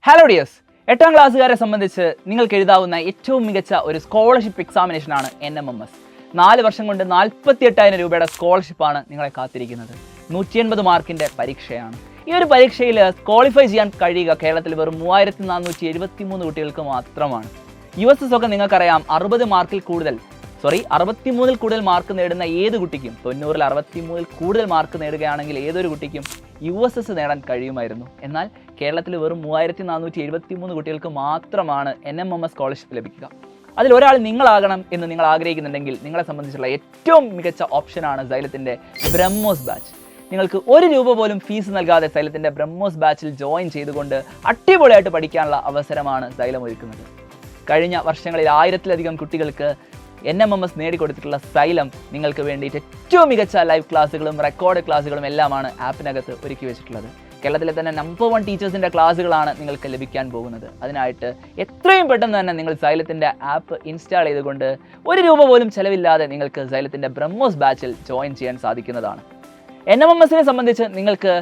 Hello dears, 8ാം ക്ലാസ്സുകാരെ സംബന്ധിച്ച് നിങ്ങൾക്ക് എഴുതാവുന്ന ഏറ്റവും മികച്ച ഒരു സ്കോളർഷിപ്പ് എക്സാമിനേഷനാണ് NMMS. 4 വർഷം കൊണ്ട് 48,000 രൂപയുടെ സ്കോളർഷിപ്പാണ് നിങ്ങളെ കാത്തിരിക്കുന്നത്. 180 മാർക്കിൻ്റെ പരീക്ഷയാണ്. ഈ ഒരു പരീക്ഷയിൽ ക്വാളിഫൈ ചെയ്യാൻ കഴിയുക കേരളത്തിൽ വെറും 3,473 കുട്ടികൾക്ക് മാത്രമാണ്. USS ഒക്കെ നിങ്ങൾക്കറിയാം, 63 കൂടുതൽ മാർക്ക് നേടുന്ന ഏത് കുട്ടിക്കും, 90-ൽ 63 കൂടുതൽ മാർക്ക് നേടുകയാണെങ്കിൽ ഏതൊരു കുട്ടിക്കും USS നേടാൻ കഴിയുമായിരുന്നു. എന്നാൽ കേരളത്തിൽ വെറും 3,473 കുട്ടികൾക്ക് മാത്രമാണ് NMMS സ്കോളർഷിപ്പ് ലഭിക്കുക. അതിലൊരാൾ നിങ്ങളാകണം എന്ന് നിങ്ങൾ ആഗ്രഹിക്കുന്നുണ്ടെങ്കിൽ നിങ്ങളെ സംബന്ധിച്ചുള്ള ഏറ്റവും മികച്ച ഓപ്ഷനാണ് സൈലത്തിൻ്റെ ബ്രഹ്മോസ് ബാച്ച്. നിങ്ങൾക്ക് 1 രൂപ പോലും ഫീസ് നൽകാതെ സൈലത്തിൻ്റെ ബ്രഹ്മോസ് ബാച്ചിൽ ജോയിൻ ചെയ്തുകൊണ്ട് അടിപൊളിയായിട്ട് പഠിക്കാനുള്ള അവസരമാണ് സൈലം ഒരുക്കുന്നത്. കഴിഞ്ഞ വർഷങ്ങളിൽ 1000-ലധികം കുട്ടികൾക്ക് NMMS നേടിക്കൊടുത്തിട്ടുള്ള സൈലം നിങ്ങൾക്ക് വേണ്ടിയിട്ട് ഏറ്റവും മികച്ച ലൈവ് ക്ലാസ്സുകളും റെക്കോർഡ് ക്ലാസ്സുകളും എല്ലാമാണ് ആപ്പിനകത്ത് ഒരുക്കി വെച്ചിട്ടുള്ളത്. കേരളത്തിലെ തന്നെ നമ്പർ 1 ടീച്ചേഴ്സിൻ്റെ ക്ലാസ്സുകളാണ് നിങ്ങൾക്ക് ലഭിക്കാൻ പോകുന്നത്. അതിനായിട്ട് എത്രയും പെട്ടെന്ന് തന്നെ നിങ്ങൾ സൈലത്തിൻ്റെ ആപ്പ് ഇൻസ്റ്റാൾ ചെയ്തുകൊണ്ട് 1 രൂപ പോലും ചിലവില്ലാതെ നിങ്ങൾക്ക് സൈലത്തിൻ്റെ ബ്രഹ്മോസ് ബാച്ചിൽ ജോയിൻ ചെയ്യാൻ സാധിക്കുന്നതാണ്. NMMSനെ സംബന്ധിച്ച് നിങ്ങൾക്ക്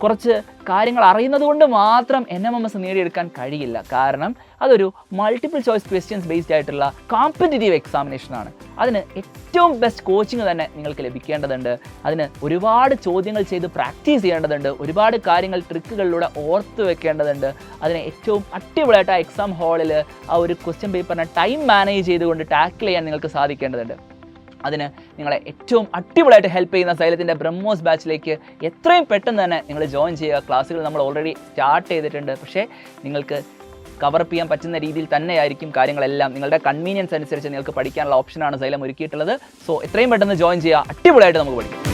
കുറച്ച് കാര്യങ്ങൾ അറിയുന്നത് കൊണ്ട് മാത്രം NMMS നേടിയെടുക്കാൻ കഴിയില്ല. കാരണം അതൊരു മൾട്ടിപ്പിൾ ചോയ്സ് ക്വസ്റ്റ്യൻസ് ബേസ്ഡ് ആയിട്ടുള്ള കോമ്പറ്റേറ്റീവ് എക്സാമിനേഷനാണ്. അതിന് ഏറ്റവും ബെസ്റ്റ് കോച്ചിങ് തന്നെ നിങ്ങൾക്ക് ലഭിക്കേണ്ടതുണ്ട്. അതിന് ഒരുപാട് ചോദ്യങ്ങൾ ചെയ്ത് പ്രാക്ടീസ് ചെയ്യേണ്ടതുണ്ട്. ഒരുപാട് കാര്യങ്ങൾ ട്രിക്കുകളിലൂടെ ഓർത്ത് വെക്കേണ്ടതുണ്ട്. അതിന് ഏറ്റവും അടിപൊളിയായിട്ട് ആ എക്സാം ഹാളിൽ ആ ഒരു ക്വസ്റ്റ്യൻ പേപ്പറിനെ ടൈം മാനേജ് ചെയ്തുകൊണ്ട് ടാക്കിൾ ചെയ്യാൻ നിങ്ങൾക്ക് സാധിക്കേണ്ടതുണ്ട്. അതിന് നിങ്ങളെ ഏറ്റവും അടിപൊളിയായിട്ട് ഹെൽപ്പ് ചെയ്യുന്ന സൈലത്തിൻ്റെ ബ്രഹ്മോസ് ബാച്ചിലേക്ക് എത്രയും പെട്ടെന്ന് തന്നെ നിങ്ങൾ ജോയിൻ ചെയ്യുക. ക്ലാസ്സുകൾ നമ്മൾ ഓൾറെഡി സ്റ്റാർട്ട് ചെയ്തിട്ടുണ്ട്. പക്ഷേ നിങ്ങൾക്ക് കവറപ്പ് ചെയ്യാൻ പറ്റുന്ന രീതിയിൽ തന്നെയായിരിക്കും കാര്യങ്ങളെല്ലാം. നിങ്ങളുടെ കൺവീനിയൻസ് അനുസരിച്ച് നിങ്ങൾക്ക് പഠിക്കാനുള്ള ഓപ്ഷനാണ് സൈലം ഒരുക്കിയിട്ടുള്ളത്. സോ എത്രയും പെട്ടെന്ന് ജോയിൻ ചെയ്യുക. അടിപൊളിയായിട്ട് നമുക്ക് പഠിക്കാം.